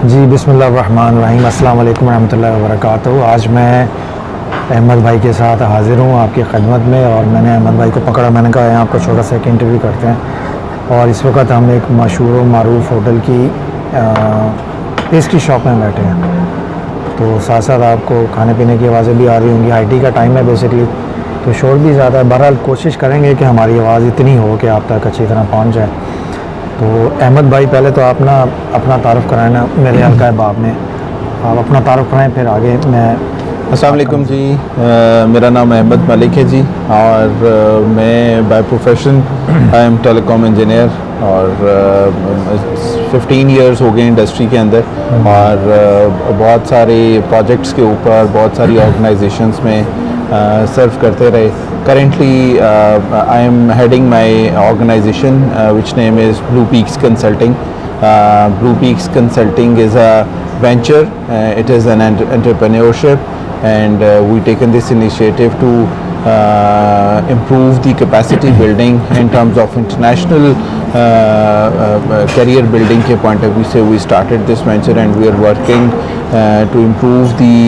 जी बिस्मिल्लाहिर्रहमानिर्रहीम, अस्सलाम वालेकुम रहमतुल्लाहि व बरकातहू। आज मैं अहमद भाई के साथ हाज़िर हूँ आपकी खिदमत में, और मैंने अहमद भाई को पकड़ा। मैंने कहा यहाँ आपको छोटा सा एक इंटरव्यू करते हैं। और इस वक्त हम एक मशहूर व मारूफ होटल की पेस्ट्री शॉप में बैठे हैं। तो साथ साथ आपको खाने पीने की आवाज़ें भी आ रही होंगी। IT का टाइम है बेसिकली, तो शोर भी ज़्यादा है। बहरहाल कोशिश करेंगे कि हमारी आवाज़ इतनी हो कि आप तक अच्छी तरह पहुँच जाए। तो अहमद भाई, पहले तो आप ना अपना तारुफ़ कराएं ना मेरे हल्का बाब में। आप अपना तारुफ़ कराएं, फिर आगे मैं। अस्सलाम वालेकुम जी। मेरा नाम अहमद मलिक है जी, और मैं by profession I am telecom engineer, और 15 इयर्स हो गए इंडस्ट्री के अंदर, और बहुत सारे प्रोजेक्ट्स के ऊपर बहुत सारी ऑर्गेनाइजेशंस में सर्व करते रहे। Currently I am heading my organisation which name is Blue Peaks Consulting. Blue Peaks Consulting is a venture. It is an entrepreneurship, and we taken this initiative to improve the capacity building in terms of international career building के point of view से we started this venture, and we are working to improve the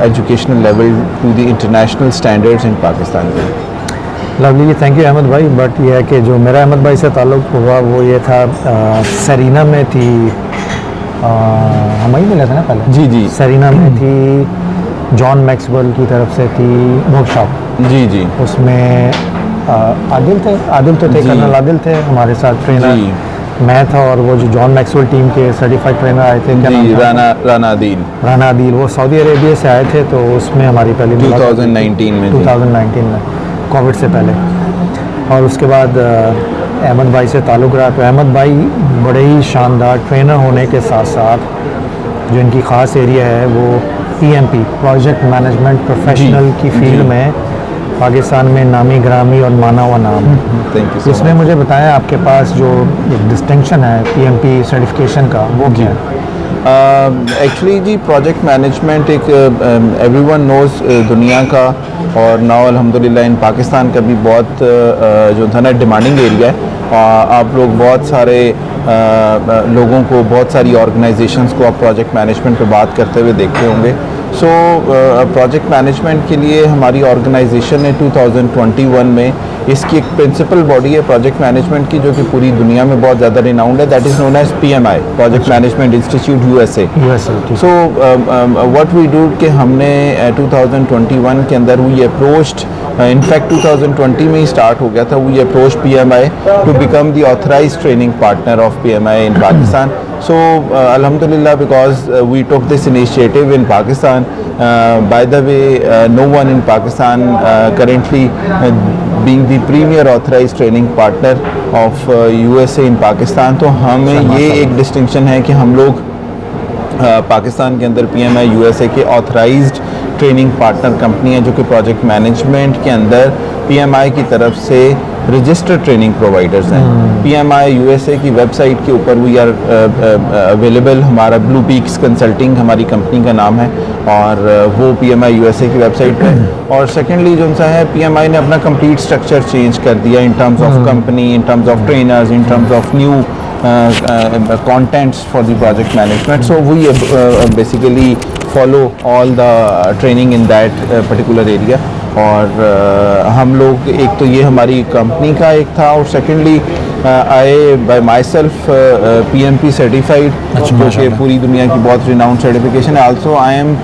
educational level to the international standards in Pakistan. Lovely जी, thank you Ahmed भाई। But ये है कि जो मेरा अहमद भाई से ताल्लुक़ हुआ वो ये था, सरीना में थी, हम ही मिले थे ना पहले। जी जी, सरीना में थी, जॉन मैक्सवेल की तरफ से थी वर्कशॉप। जी जी, उसमें आदिल तो थे, कर्नल आदिल थे हमारे साथ ट्रेनर। मैं था, और वो जो जॉन मैक्सवेल टीम के सर्टिफाइड ट्रेनर आए थे, क्या नाम था? राना आदिल। वो सऊदी अरेबिया से आए थे, तो उसमें हमारी पहली 2019 में कोविड से पहले। और उसके बाद अहमद भाई से ताल्लुक़ रहा। तो अहमद भाई बड़े ही शानदार ट्रेनर होने के साथ साथ जो इनकी ख़ास एरिया है वो PMP प्रोजेक्ट मैनेजमेंट प्रोफेशनल की फील्ड में पाकिस्तान में नामी ग्रामी और माना हुआ नाम है। Thank you. इसमें मुझे बताएं, आपके पास जो एक डिस्टिंक्शन है PMP सर्टिफिकेशन का, वो क्या है? एक्चुअली जी, प्रोजेक्ट मैनेजमेंट एक एवरीवन नोज़ दुनिया का, और नाउ अल्हम्दुलिल्लाह इन पाकिस्तान का भी बहुत जो था ना डिमांडिंग एरिया है। आप लोग बहुत सारे लोगों को, बहुत सारी ऑर्गेनाइजेशंस को आप प्रोजेक्ट मैनेजमेंट पे बात करते हुए देखते होंगे। सो प्रोजेक्ट मैनेजमेंट के लिए हमारी ऑर्गेनाइजेशन ने 2021 में इसकी एक प्रिंसिपल बॉडी है प्रोजेक्ट मैनेजमेंट की, जो कि पूरी दुनिया में बहुत ज़्यादा रिनाउंड है। That is known as PMI, project management institute USA। So what we do कि हमने 2021 के अंदर वी अप्रोच्ड, इनफैक्ट 2020 में ही स्टार्ट हो गया था, we approach PMI to become the authorised training partner of PMI in Pakistan. So alhamdulillah, because we took this initiative in Pakistan. By the way, no one in Pakistan currently being the premier authorized training partner of USA in Pakistan. तो हमें ये एक distinction है कि हम लोग पाकिस्तान के अंदर PMI USA के ऑथराइज्ड ट्रेनिंग पार्टनर कंपनी है, जो कि प्रोजेक्ट मैनेजमेंट के अंदर PMI की तरफ से रजिस्टर्ड ट्रेनिंग प्रोवाइडर्स हैं। PMI USA की वेबसाइट के ऊपर वी आर अवेलेबल। हमारा ब्लू पीक्स कंसल्टिंग हमारी कंपनी का नाम है, और वो PMI USA की वेबसाइट पे। और सेकेंडली जो सा है, PMI ने अपना कंप्लीट स्ट्रक्चर चेंज कर दिया in terms of company, in terms of trainers, in terms of new contents for the project management. So we basically follow all the training in that particular area. और हम लोग, एक तो ये हमारी company का एक था, और secondly I by myself PMP certified, जो कि पूरी दुनिया की बहुत रिनाउंड सर्टिफिकेशन है। Also I am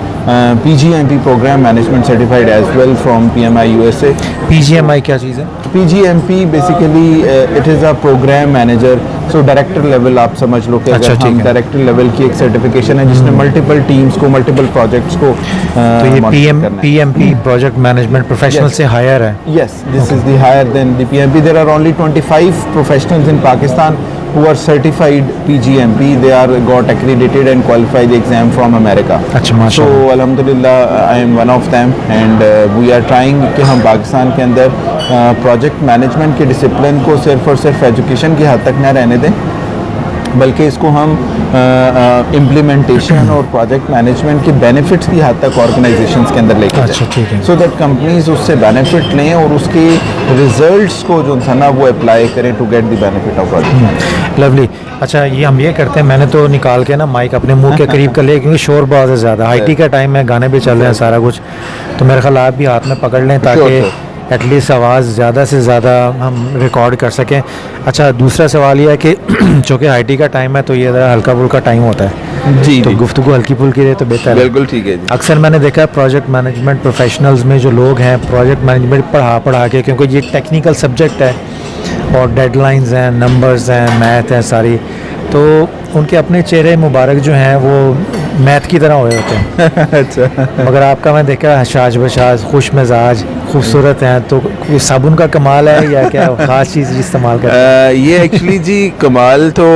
PGMP programme management certified as well from PMI USA। PGMI क्या चीज़ है? PGMP basically it is a programme manager. So director level आप समझ लो कि अगर हम डायरेक्टर लेवल की एक सर्टिफिकेशन है जिसने मल्टीपल टीम्स को, मल्टीपल प्रोजेक्ट्स को तो ये PMP प्रोजेक्ट मैनेजमेंट प्रोफेशनल से हायर है? Yes, this is the higher than the PMP. There are only 25 professionals in Pakistan who are certified PGMP. They are got accredited and qualified the exam from America. अच्छा, माशाल्लाह। So alhamdulillah, I am one of them, and we are trying कि हम पाकिस्तान के अंदर project management के discipline को सिर्फ और सिर्फ एजुकेशन की हद तक न रहने दें, बल्कि इसको हम इम्प्लीमेंटेशन और प्रोजेक्ट मैनेजमेंट के बेनिफिट्स की हद तक ऑर्गेनाइजेशंस के अंदर लेके अच्छा, ठीक है। सो दैट कंपनीज उससे बेनिफिट लें और उसके रिजल्ट्स को जो है ना वो अप्लाई करें to get the benefit of project. Lovely. अच्छा, ये हम ये करते हैं, मैंने तो निकाल के ना माइक अपने मुंह के करीब कर लिया क्योंकि शोर बहुत है ज़्यादा, IT का टाइम है, गाने भी चल रहे हैं सारा कुछ, तो मेरे ख्याल आप भी हाथ में पकड़ लें ताकि Sure, एटलीस्ट आवाज़ ज़्यादा से ज़्यादा हम रिकॉर्ड कर सकें। अच्छा, दूसरा सवाल ये है कि चूँकि IT का टाइम है तो ये ज़रा हल्का फुल्का टाइम होता है, जी तो जी गुफ्तगू हल्की फुल्की रहे तो बेहतर है। बिल्कुल ठीक है जी। अक्सर मैंने देखा है प्रोजेक्ट मैनेजमेंट प्रोफेशनल्स में जो लोग हैं, प्रोजेक्ट मैनेजमेंट पढ़ा के, क्योंकि ये टेक्निकल सब्जेक्ट है और डेडलाइंस हैं, नंबर्स हैं, मैथ है सारी, तो उनके अपने चेहरे मुबारक जो हैं वो मैथ की तरह हुए होते हैं। अच्छा, मगर आपका मैं देखा हशाज बशाज, खुश मिजाज, खूबसूरत हैं, तो ये साबुन का कमाल है या क्या ख़ास चीज़ इस्तेमाल करते हैं? ये एक्चुअली जी कमाल तो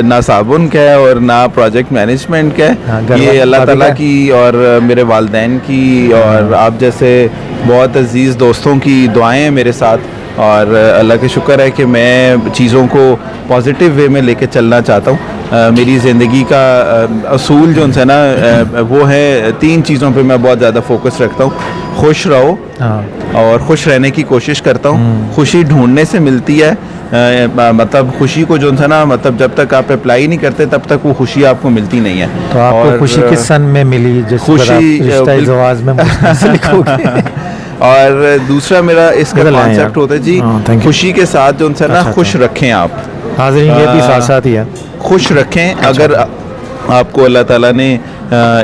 ना साबुन का है और ना प्रोजेक्ट मैनेजमेंट का हाँ, है, घर ये वाले अल्लाह भाभी ताला का? की और मेरे वालिदैन की और आप जैसे बहुत अजीज़ दोस्तों की दुआएं हैं मेरे साथ, और अल्लाह का शुक्र है कि मैं चीज़ों को पॉजिटिव वे में लेके चलना चाहता हूँ। मेरी ज़िंदगी का असूल जो है ना वो है 3 चीज़ों पे मैं बहुत ज़्यादा फोकस रखता हूँ। खुश रहो हाँ, और खुश रहने की कोशिश करता हूँ। खुशी ढूंढने से मिलती है, मतलब खुशी को जो है ना, मतलब जब तक आप अप्लाई नहीं करते तब तक वो खुशी आपको मिलती नहीं है। तो आपको और, खुशी किस सन में मिली, जिस पर आप खुशी, रिश्ता ज़वाज़ में मुझसे से लिखोगे? और दूसरा मेरा इसका इधर लाएं कॉन्सेप्ट यार। होता है जी, हाँ, thank you। खुशी के साथ जो है ना अच्छा, खुश अच्छा। रखें आप, हाज़रीन ये भी साथ साथ ही है। खुश रखें। अगर आपको अल्लाह ताला ने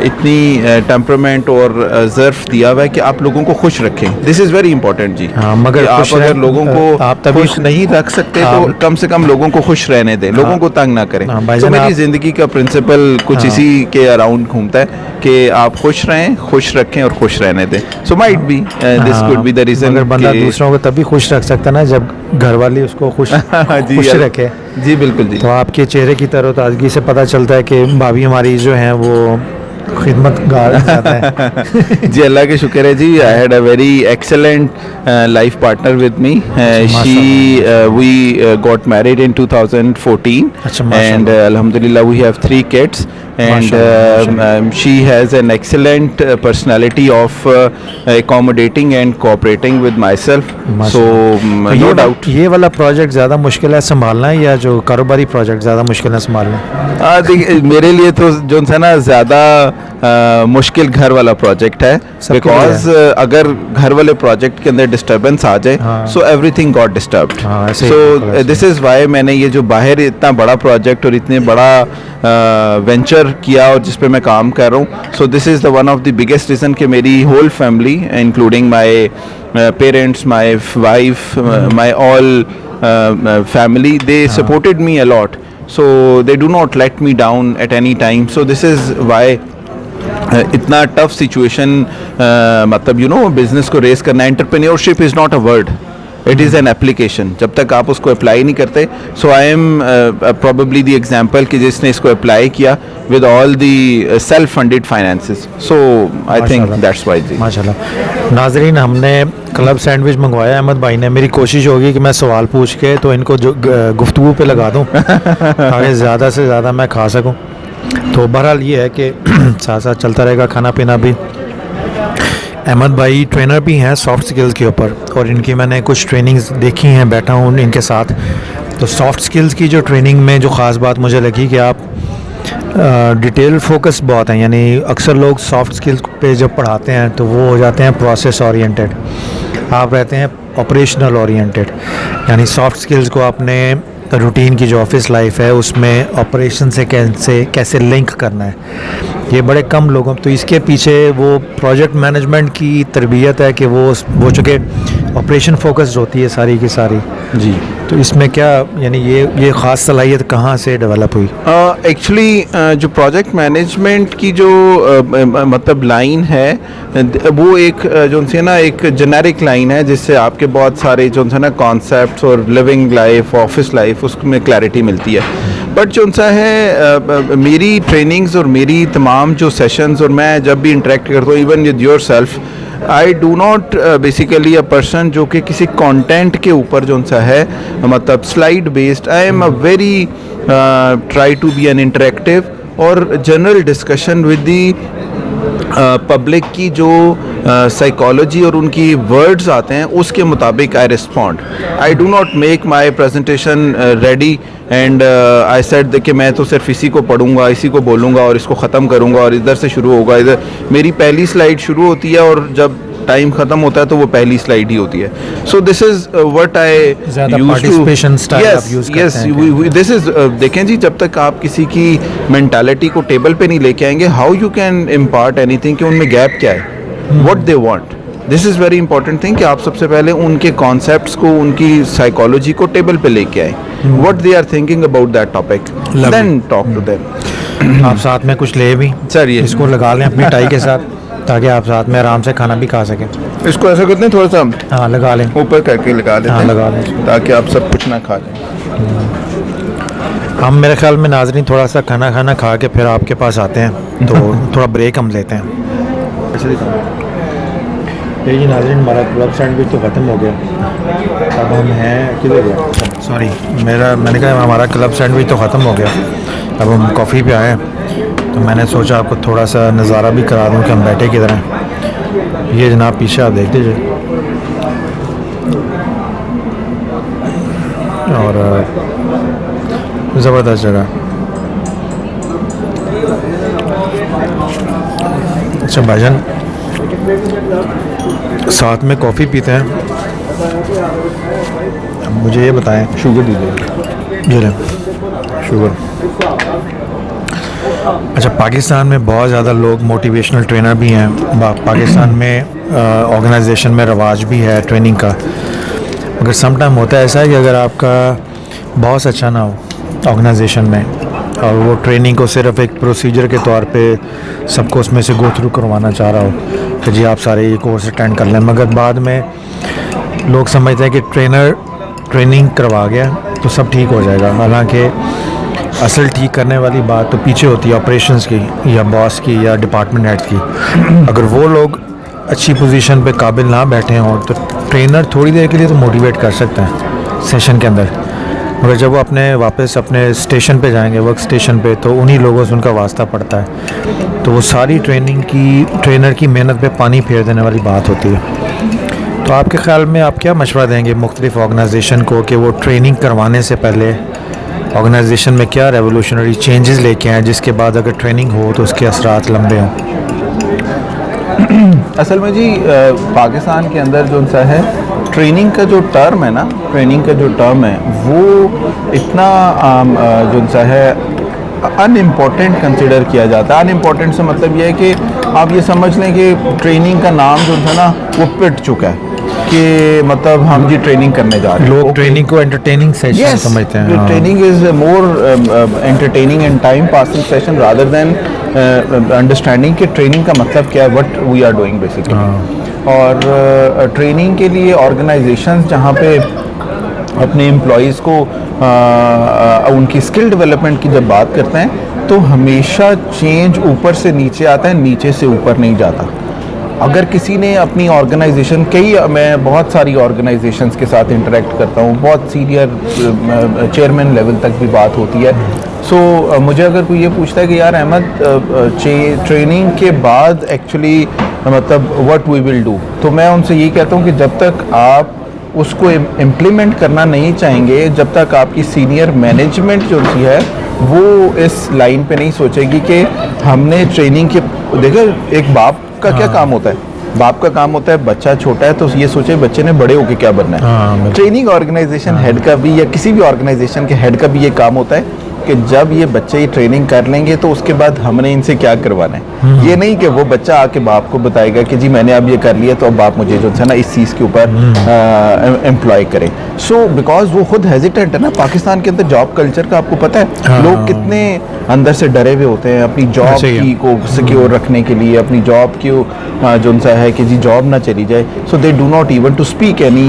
इतनी टेम्परामेंट और ज़र्फ दिया हुआ है कि आप लोगों को खुश रखें, दिस इज़ वेरी इंपॉर्टेंट जी। हाँ, मगर कि आप खुश अगर रह- लोगों को आप तभी खुश नहीं रख सकते तो हाँ। कम से कम लोगों को खुश रहने दें, लोगों को तंग ना करें। हाँ, तो भाईजान मेरी आप- ज़िंदगी का प्रिंसिपल कुछ हाँ। इसी के अराउंड घूमता है कि आप खुश रहें, खुश रखें और खुश रहने दें। So might be this could be the reason. मगर बंदा दूसरों को तभी खुश रख सकता है ना जब घर वाले उसको खुश जी खुश यार। रखे। जी बिल्कुल जी। तो आपके चेहरे की तरोताज़गी से पता चलता है कि भाभी हमारी जो हैं वो खिदमतगार ज़्यादा है। जी अल्लाह के शुक्र है जी। I had a very excellent life partner with me. She we got married in 2014 अच्छा, एंड माशाल्लाह। alhamdulillah we have 3 kids and माशाल्लाह, she has an excellent personality of accommodating and cooperating with myself, so तो no ये doubt। ये वाला project ज़्यादा मुश्किल है संभालना या जो कारोबारी प्रोजेक्ट ज़्यादा मुश्किल है संभालना? देखिए मेरे लिए तो जो है ना ज़्यादा मुश्किल घर वाला प्रोजेक्ट है, सबके लिए बिकॉज अगर घर वाले प्रोजेक्ट के अंदर डिस्टरबेंस आ जाए हाँ। So everything got disturbed. हाँ, ऐसे ही बिल्कुल सो ऐसे दिस इज़ वाई मैंने ये जो बाहर इतना बड़ा प्रोजेक्ट और इतने बड़ा वेंचर किया और जिस पे मैं काम कर रहा हूँ, so this is the one of the biggest reason कि मेरी whole family including my parents, my wife, my all family, they supported me a lot, so they do not let me down at any time, so this is why इतना tough situation, मतलब you know business को race करना, entrepreneurship is not a word, it is an application. जब तक आप उसको apply नहीं करते, so I am probably the example कि जिसने इसको अप्लाई किया with all the self funded finances, so I think माशाल्लाह। दैट्स वाई जी। माशाल्लाह। नाजरीन, हमने क्लब सैंडविच मंगवाया अहमद भाई ने। मेरी कोशिश होगी कि मैं सवाल पूछ के तो इनको जो गुफ्तगू पे लगा दूं ताकि ज़्यादा से ज़्यादा मैं खा सकूं। तो बहरहाल ये है कि साथ साथ चलता रहेगा खाना पीना भी। अहमद भाई ट्रेनर भी हैं सॉफ्ट स्किल्स के ऊपर, और इनकी मैंने कुछ ट्रेनिंग्स देखी हैं, बैठा हूँ इनके साथ। तो सॉफ्ट स्किल्स की जो ट्रेनिंग में जो ख़ास बात मुझे लगी कि आप डिटेल फोकस बहुत हैं, यानी अक्सर लोग सॉफ्ट स्किल्स पे जब पढ़ाते हैं तो वो हो जाते हैं प्रोसेस ओरिएंटेड, आप रहते हैं ऑपरेशनल ओरिएंटेड, यानी सॉफ्ट स्किल्स को आपने रूटीन की जो ऑफिस लाइफ है उसमें ऑपरेशन से कैसे लिंक करना है, ये बड़े कम लोगों। तो इसके पीछे वो प्रोजेक्ट मैनेजमेंट की तरबियत है कि वो चूँकि ऑपरेशन फोकस्ड होती है सारी की सारी जी। तो इसमें क्या यानी ये ख़ास सलाहियत कहाँ से डेवलप हुई? एक्चुअली जो प्रोजेक्ट मैनेजमेंट की जो मतलब लाइन है, वो एक जो है ना एक जेनेरिक लाइन है जिससे आपके बहुत सारे जो है ना कॉन्सेप्ट्स और लिविंग लाइफ, ऑफिस लाइफ, उसमें क्लैरिटी मिलती है। बट जो सा है मेरी ट्रेनिंग्स और मेरी तमाम जो सेशंस और मैं जब भी इंटरेक्ट करता हूँ even with your self, I do not basically a person जो कि किसी कंटेंट के ऊपर जो सा है मतलब slide based, I am a very try to be an interactive और general discussion with the public की जो साइकोलॉजी और उनकी वर्ड्स आते हैं उसके मुताबिक I respond. I do not make my presentation ready and I said कि मैं तो सिर्फ इसी को पढ़ूंगा, इसी को बोलूँगा और इसको ख़त्म करूँगा और इधर से शुरू होगा. इधर मेरी पहली स्लाइड शुरू होती है और जब टाइम ख़त्म होता है तो वो पहली स्लाइड ही होती है. सो this is what I participation style आप यूज़ करते हैं. दिस इज़ देखें जी, जब तक आप किसी की मेंटालिटी को टेबल पे नहीं लेके आएंगे, how you can impart anything कि उनमें गैप क्या है, what they want. This is very important thing कि आप सबसे पहले उनके कॉन्सेप्ट्स को, उनकी साइकोलॉजी को टेबल पे लेके आए. What they are thinking about that topic, then talk to them. आप साथ में कुछ ले भी सर, ये इसको लगा लें अपनी टाई के साथ, ताकि आप साथ में आराम से खाना भी खा सकें. इसको ऐसा करते हैं, थोड़ा सा हाँ लगा लें, ऊपर करके लगा देते हाँ हैं, लगा लें, ताकि आप सब कुछ ना खा लें. हम मेरे ख्याल में नाज़रीन थोड़ा सा खाना खा के फिर आपके पास आते हैं, तो थोड़ा ब्रेक हम लेते हैं. ये जी नाज़रीन, हमारा क्लब सैंडविच तो ख़त्म हो गया. अब हम हैं किधर गया, सॉरी मैंने कहा हमारा क्लब सैंडविच तो ख़त्म हो गया. अब हम कॉफ़ी पे आए हैं, तो मैंने सोचा आपको थोड़ा सा नज़ारा भी करा दूं कि हम बैठे किधर हैं. ये जनाब पीछे आप देख लीजिए, और ज़बरदस्त जगह. अच्छा भाईजान, साथ में कॉफ़ी पीते हैं. अब मुझे ये बताएं, शुगर दीजिए. ये लें शुगर. अच्छा, पाकिस्तान में बहुत ज़्यादा लोग मोटिवेशनल ट्रेनर भी हैं. पाकिस्तान में ऑर्गेनाइजेशन में रवाज भी है ट्रेनिंग का. मगर सम टाइम होता है ऐसा कि अगर आपका बॉस अच्छा ना हो ऑर्गेनाइजेशन में, और वो ट्रेनिंग को सिर्फ एक प्रोसीजर के तौर पे सबको उसमें से गो थ्रू करवाना चाह रहा हो कि जी आप सारे ये कोर्स अटेंड कर लें, मगर बाद में लोग समझते हैं कि ट्रेनर ट्रेनिंग करवा गया तो सब ठीक हो जाएगा. हालांकि असल ठीक करने वाली बात तो पीछे होती है ऑपरेशंस की, या बॉस की, या डिपार्टमेंट हेड की. अगर वो लोग अच्छी पोजीशन पे काबिल ना बैठे हों तो ट्रेनर थोड़ी देर के लिए तो मोटिवेट कर सकते हैं सेशन के अंदर, मगर जब वो वापस अपने स्टेशन पे जाएंगे, वर्क स्टेशन पे, तो उन्हीं लोगों से उनका वास्ता पड़ता है. तो वो सारी ट्रेनर की मेहनत पे पानी फेर देने वाली बात होती है. तो आपके ख्याल में आप क्या मशवरा देंगे मुख्तलिफ ऑर्गेनाइजेशन को कि वो ट्रेनिंग करवाने से पहले ऑर्गेनाइजेशन में क्या रेवोल्यूशनरी चेंजेस लेके आएँ, जिसके बाद अगर ट्रेनिंग हो तो उसके असरात लंबे हों? असल में जी पाकिस्तान के अंदर जो सा है ट्रेनिंग का जो टर्म है ना, ट्रेनिंग का जो टर्म है वो इतना जो सा है अनइम्पॉर्टेंट कंसिडर किया जाता है. अनइम्पॉर्टेंट से मतलब ये है कि आप ये समझ लें कि ट्रेनिंग का नाम जो था ना वो पिट चुका है कि मतलब हम जी ट्रेनिंग करने जा रहे हैं. लोग ट्रेनिंग को एंटरटेनिंग सेशन समझते हैं. Training is more entertaining and time passing session rather than understanding कि ट्रेनिंग का मतलब क्या है, what we are doing basically. और ट्रेनिंग के लिए ऑर्गेनाइजेशंस जहाँ पे अपने एम्प्लॉयज़ को उनकी स्किल डेवलपमेंट की जब बात करते हैं तो हमेशा चेंज ऊपर से नीचे आता है, नीचे से ऊपर नहीं जाता. अगर किसी ने अपनी ऑर्गेनाइजेशन, मैं बहुत सारी ऑर्गेनाइजेशंस के साथ इंटरेक्ट करता हूँ, बहुत सीनियर चेयरमैन लेवल तक भी बात होती है. सो मुझे अगर कोई ये पूछता है कि यार अहमद ट्रेनिंग के बाद एक्चुअली मतलब व्हाट वी विल डू, तो मैं उनसे यही कहता हूँ कि जब तक आप उसको इम्प्लीमेंट करना नहीं चाहेंगे, जब तक आपकी सीनियर मैनेजमेंट जो सी है वो इस लाइन पे नहीं सोचेगी कि हमने ट्रेनिंग के, देखो एक बाप का क्या काम होता है, बाप का काम होता है बच्चा छोटा है तो ये सोचे बच्चे ने बड़े होके क्या बनना है. ट्रेनिंग ऑर्गेनाइजेशन हेड का भी, या किसी भी ऑर्गेनाइजेशन के हेड का भी ये काम होता है कि जब ये बच्चे ये ट्रेनिंग कर लेंगे तो उसके बाद हमने इनसे क्या करवाना है. ये नहीं कि वो बच्चा आके बाप को बताएगा कि जी मैंने अब ये कर लिया तो अब बाप मुझे जो है ना इस चीज़ के ऊपर एम्प्लॉय करें. सो बिकॉज वो खुद हेजिटेंट है ना. पाकिस्तान के अंदर जॉब कल्चर का आपको पता है, लोग कितने अंदर से डरे हुए होते हैं अपनी जॉब सही है। की को सिक्योर रखने के लिए, अपनी जॉब की जो सा है कि जी जॉब ना चली जाए, so they do not even to speak any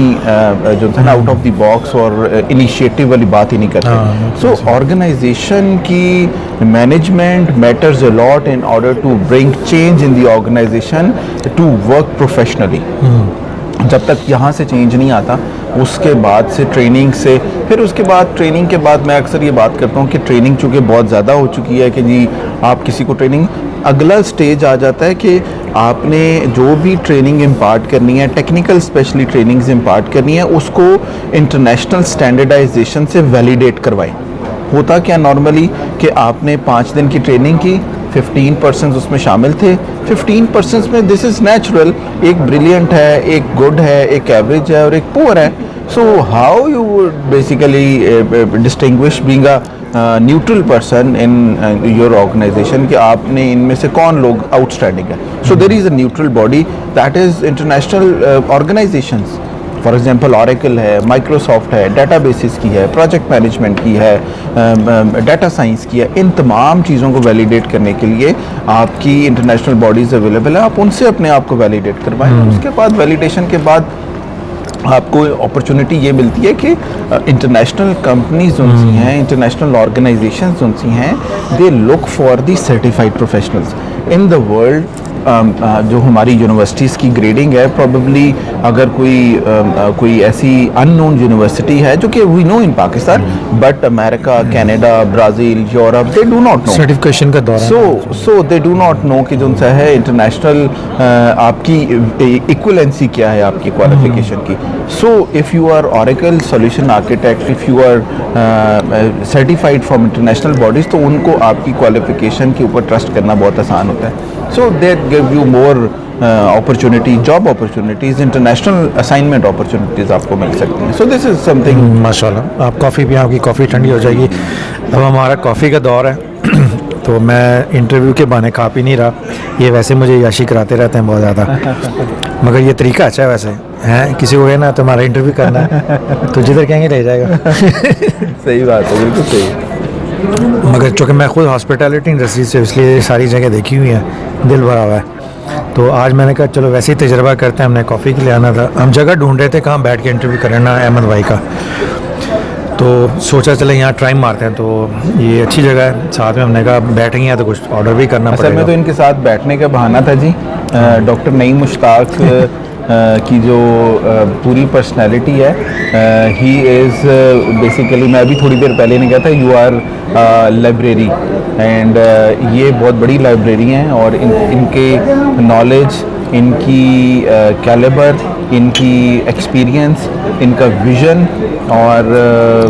जो है ना आउट ऑफ द बॉक्स और इनिशिएटिव वाली बात ही नहीं करते। सो ऑर्गेनाइजेशन की management matters a lot in order to bring change in the organization to work professionally. जब तक यहाँ से चेंज नहीं आता, उसके बाद से ट्रेनिंग से, फिर उसके बाद ट्रेनिंग के बाद मैं अक्सर ये बात करता हूँ कि ट्रेनिंग चूँकि बहुत ज़्यादा हो चुकी है कि जी आप किसी को ट्रेनिंग, अगला स्टेज आ जाता है कि आपने जो भी ट्रेनिंग इम्पार्ट करनी है, टेक्निकल स्पेशली ट्रेनिंग्स इम्पार्ट करनी है, उसको इंटरनेशनल स्टैंडर्डाइजेशन से वैलिडेट करवाएं। होता क्या नॉर्मली कि आपने 5 दिन की ट्रेनिंग की, 15% उसमें शामिल थे, 15% में दिस इज़ नेचुरल, एक ब्रिलियंट है, एक गुड है, एक एवरेज है और एक पुअर है। So how you would basically distinguish being a neutral person in your organisation कि आपने इनमें से कौन लोग आउटस्टैंडिंग है। So there is a neutral body that is international organisations. For example Oracle है, माइक्रोसॉफ्ट है, डेटाबेसिस की है, प्रोजेक्ट मैनेजमेंट की है, डाटा साइंस की है। इन तमाम चीज़ों को वैलिडेट करने के लिए आपकी इंटरनेशनल बॉडीज़ अवेलेबल है, आप उनसे अपने आप को वैलिडेट करवाएं। उसके बाद वैलिडेशन के बाद आपको अपॉर्चुनिटी ये मिलती है कि इंटरनेशनल कंपनीज जो सी हैं, इंटरनेशनल ऑर्गेनाइजेशंस जो सी हैं, they look for the certified professionals in the world. जो हमारी यूनिवर्सिटीज़ की ग्रेडिंग है, प्रोबेबली अगर कोई ऐसी अननोन यूनिवर्सिटी है जो कि we know in Pakistan, but America, Canada, Brazil, Europe, they do not know certification का दौर है। So they do not know कि जो सा है इंटरनेशनल आपकी इक्वलेंसी क्या है आपकी क्वालिफिकेशन की। So if you are Oracle solution architect, if you are certified from international bodies, तो उनको आपकी क्वालिफिकेशन के ऊपर ट्रस्ट करना बहुत आसान होता है। So that give you more opportunity, job opportunities, international assignment opportunities आपको मिल सकती हैं। So this is something. माशाल्लाह, आप कॉफ़ी पिए, आपकी कॉफ़ी ठंडी हो जाएगी। अब हमारा कॉफ़ी का दौर है तो मैं इंटरव्यू के बहाने खा पी नहीं रहा। ये वैसे मुझे याशी कराते रहते हैं बहुत ज़्यादा, मगर ये तरीका अच्छा है वैसे हैं। किसी को कहना तो हमारा इंटरव्यू करना है तो जिधर कहेंगे ले जाएगा। सही बात है, बिल्कुल सही। मगर चूँकि मैं खुद हॉस्पिटैलिटी इंडस्ट्री से, इसलिए सारी जगह देखी हुई है, दिल भरा हुआ है। तो आज मैंने कहा चलो वैसे ही तजर्बा करते हैं। हमने कॉफ़ी के लिए आना था, हम जगह ढूंढ रहे थे कहाँ बैठ के इंटरव्यू करना अहमद भाई का, तो सोचा चले यहाँ ट्राई मारते हैं। तो ये अच्छी जगह है, साथ में हमने कहा बैठेंगे हैं तो कुछ ऑर्डर भी करना असल पड़ेगा। में तो इनके साथ बैठने का बहाना था जी। डॉक्टर नईम मुश्ताक की जो पूरी पर्सनैलिटी है, ही इज़ बेसिकली, मैं अभी थोड़ी देर पहले ने कहा था यू आर लाइब्रेरी, एंड ये बहुत बड़ी लाइब्रेरी हैं और इनके नॉलेज, इनकी कैलिबर, इनकी एक्सपीरियंस, इनका विज़न, और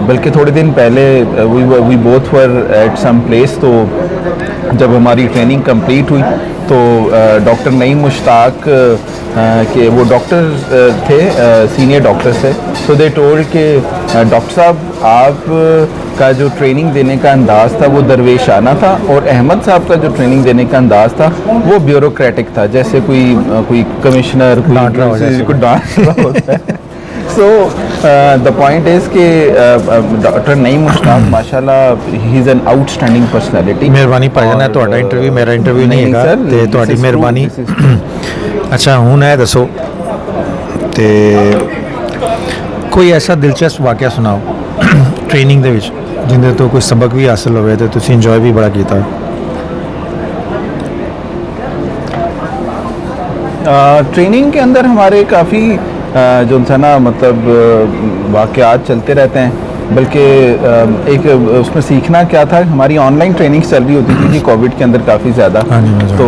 बल्कि थोड़े दिन पहले we both were at some place, तो जब हमारी ट्रेनिंग कंप्लीट हुई तो डॉक्टर नईम मुश्ताक के वो डॉक्टर थे, सीनियर डॉक्टर थे। सो दे टोल्ड के डॉक्टर साहब, आप का जो ट्रेनिंग देने का अंदाज़ था वो दरवेशाना था, और अहमद साहब का जो ट्रेनिंग देने का अंदाज़ था वो ब्यूरोक्रेटिक था, जैसे कोई कमिश्नर कोई डांट रहा होता है। सो द पॉइंट इज़ कि डॉक्टर नईम मुश्ताक माशाल्लाह he is an outstanding personality. मेहरबानी भाईजान, है ਤੁਹਾਡਾ इंटरव्यू, मेरा इंटरव्यू नहीं है सर, ਤੇ ਤੁਹਾਡੀ ਮਿਹਰਬਾਨੀ। अच्छा ਹੁਣ है दसो ਤੇ ਕੋਈ ਐਸਾ ਦਿਲਚਸਪ ਵਾਕਿਆ ਸੁਣਾਓ ट्रेनिंग ਦੇ ਵਿੱਚ ਜਿੰਦੇ ਤੋਂ ਕੋਈ ਸਬਕ ਵੀ ਹਾਸਲ ਹੋਵੇ ਤੇ ਤੁਸੀਂ ਇੰਜੋਏ ਵੀ ਬੜਾ ਕੀਤਾ हो। ट्रेनिंग के अंदर हमारे काफ़ी जो था ना मतलब वाक़यात चलते रहते हैं, बल्कि एक उसमें सीखना क्या था, हमारी ऑनलाइन ट्रेनिंग चल रही होती थी जी कोविड के अंदर काफ़ी ज़्यादा। तो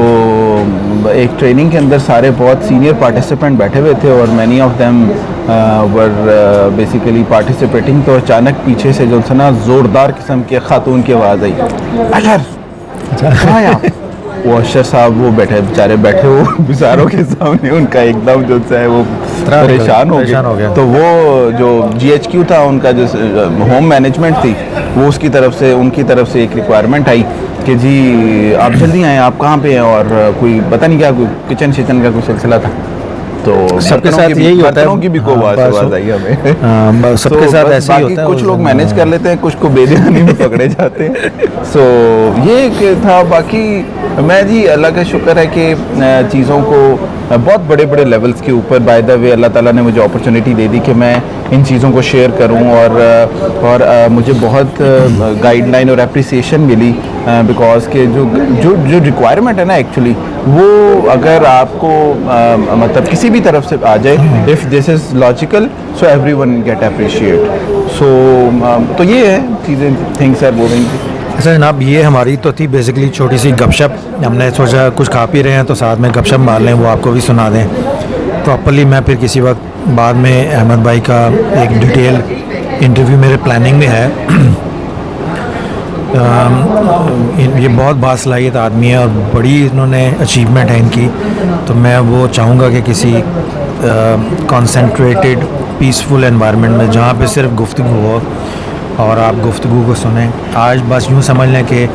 एक ट्रेनिंग के अंदर सारे बहुत सीनियर पार्टिसिपेंट बैठे हुए थे और many of them were basically participating. तो अचानक पीछे से जो था ना ज़ोरदार किस्म की खातून की आवाज़ आई, अशर, वो अशर साहब वो बेचारे बैठे वो बिजारों के सामने, उनका एकदम जो है वो परेशान हो गया। तो वो जो GHQ था उनका, जो होम मैनेजमेंट थी, वो उसकी तरफ से, उनकी तरफ से एक रिक्वायरमेंट आई कि जी आप जल्दी आएँ, आप कहाँ पे हैं, और कोई पता नहीं क्या, कोई किचन शिचन का कोई सिलसिला था। तो सबके साथ यही होता है। बर्तनों की भी कोई हाँ, आवाज़ आई हमें। हाँ, सबके So, साथ बस ऐसे ही बाकी होता है। कुछ लोग मैनेज कर लेते हैं, कुछ को बेदीवानी में पकड़े जाते हैं। सो ये एक था। बाकी मैं जी अल्लाह का शुक्र है कि चीज़ों को बहुत बड़े बड़े लेवल्स के ऊपर बाय द वे अल्लाह ताला ने मुझे अपॉर्चुनिटी दे दी कि मैं इन चीज़ों को शेयर करूं, और मुझे बहुत गाइडलाइन और अप्रिसिएशन मिली, बिकॉज के जो जो जो रिक्वायरमेंट है ना एक्चुअली, वो अगर आपको मतलब किसी भी तरफ से आ जाए, if this is logical, so everyone get appreciate. So तो ये है चीज़ें, थिंग्स आर मूविंग। अच्छा जनाब, ये हमारी तो थी बेसिकली छोटी सी गपशप। हमने सोचा कुछ खा पी रहे हैं तो साथ में गपशप मार लें, वो आपको भी सुना दें प्रॉपर्ली। मैं फिर किसी वक्त बाद में अहमद भाई का एक डिटेल इंटरव्यू मेरे प्लानिंग में है। ये बहुत बासलाहियत आदमी है और बड़ी इन्होंने अचीवमेंट है इनकी। तो मैं वो चाहूँगा कि किसी कॉन्सेंट्रेटेड पीसफुल एनवायरनमेंट में, जहाँ पे सिर्फ गुफ्तगू हो और आप गुफ्तगू को सुनें। आज बस यूँ समझ लें कि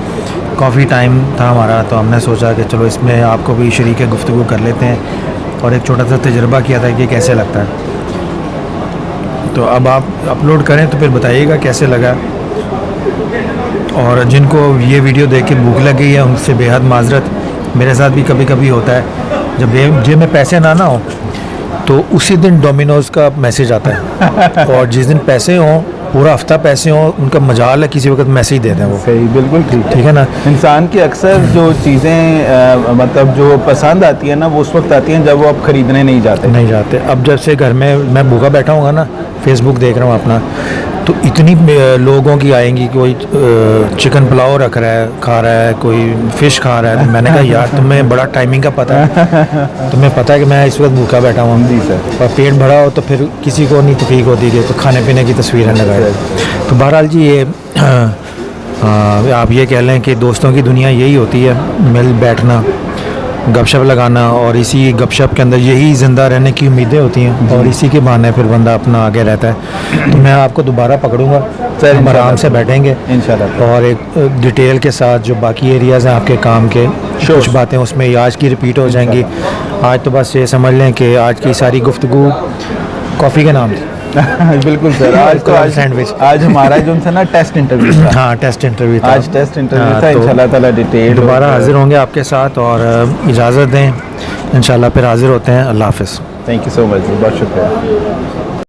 कॉफ़ी टाइम था हमारा, तो हमने सोचा कि चलो इसमें आपको भी शरीक गुफ्तगू कर लेते हैं और एक छोटा सा तजुर्बा किया था कि कैसे लगता है। तो अब आप अपलोड करें तो फिर बताइएगा कैसे लगा। और जिनको ये वीडियो देख के भूख लग गई है उनसे बेहद माजरत। मेरे साथ भी कभी कभी होता है, जब जेब में पैसे ना हो तो उसी दिन डोमिनोज़ का मैसेज आता है और जिस दिन पैसे हों, पूरा हफ्ता पैसे हों, उनका मजाल है किसी वक्त मैसेज देते हैं वो। सही, बिल्कुल ठीक है ना। इंसान की अक्सर जो चीज़ें मतलब जो पसंद आती है ना, वो उस वक्त आती हैं जब वो आप ख़रीदने नहीं जाते। अब जब से घर में मैं भूखा बैठा हूँगा ना, फेसबुक देख रहा हूँ अपना, तो इतनी लोगों की आएंगी, कोई चिकन पुलाव रख रहा है, खा रहा है, कोई फ़िश खा रहा है। तो मैंने कहा यार तुम्हें बड़ा टाइमिंग का पता है, तुम्हें पता है कि मैं इस वक्त भूखा बैठा हूँ। जी सर। और पेट भरा हो तो फिर किसी को नहीं तफीक होती कि तो खाने पीने की तस्वीरें लगाए। तो बहरहाल जी ये आप ये कह लें कि दोस्तों की दुनिया यही होती है, मिल बैठना, गपशप लगाना, और इसी गपशप के अंदर यही ज़िंदा रहने की उम्मीदें होती हैं और इसी के बहाने फिर बंदा अपना आगे रहता है। तो मैं आपको दोबारा पकड़ूंगा सर, हम आराम से बैठेंगे इंशाल्लाह, और एक डिटेल के साथ जो बाकी एरियाज़ हैं आपके काम के, कुछ बातें उसमें आज की रिपीट हो जाएंगी। आज तो बस ये समझ लें कि आज की सारी गुफ्तगू कॉफ़ी के नाम थी। बिल्कुल सर। आज सैंडविच, आज हमारा जो था ना टेस्ट इंटरव्यू था। हाँ टेस्ट इंटरव्यू था। आज टेस्ट इंटरव्यू था। तो इंशाल्लाह ताला डिटेल दोबारा हाजिर होंगे आपके साथ, और इजाज़त दें, इंशाल्लाह फिर हाजिर होते हैं। अल्लाह हाफ़िज़। थैंक यू सो मच, बहुत शुक्रिया।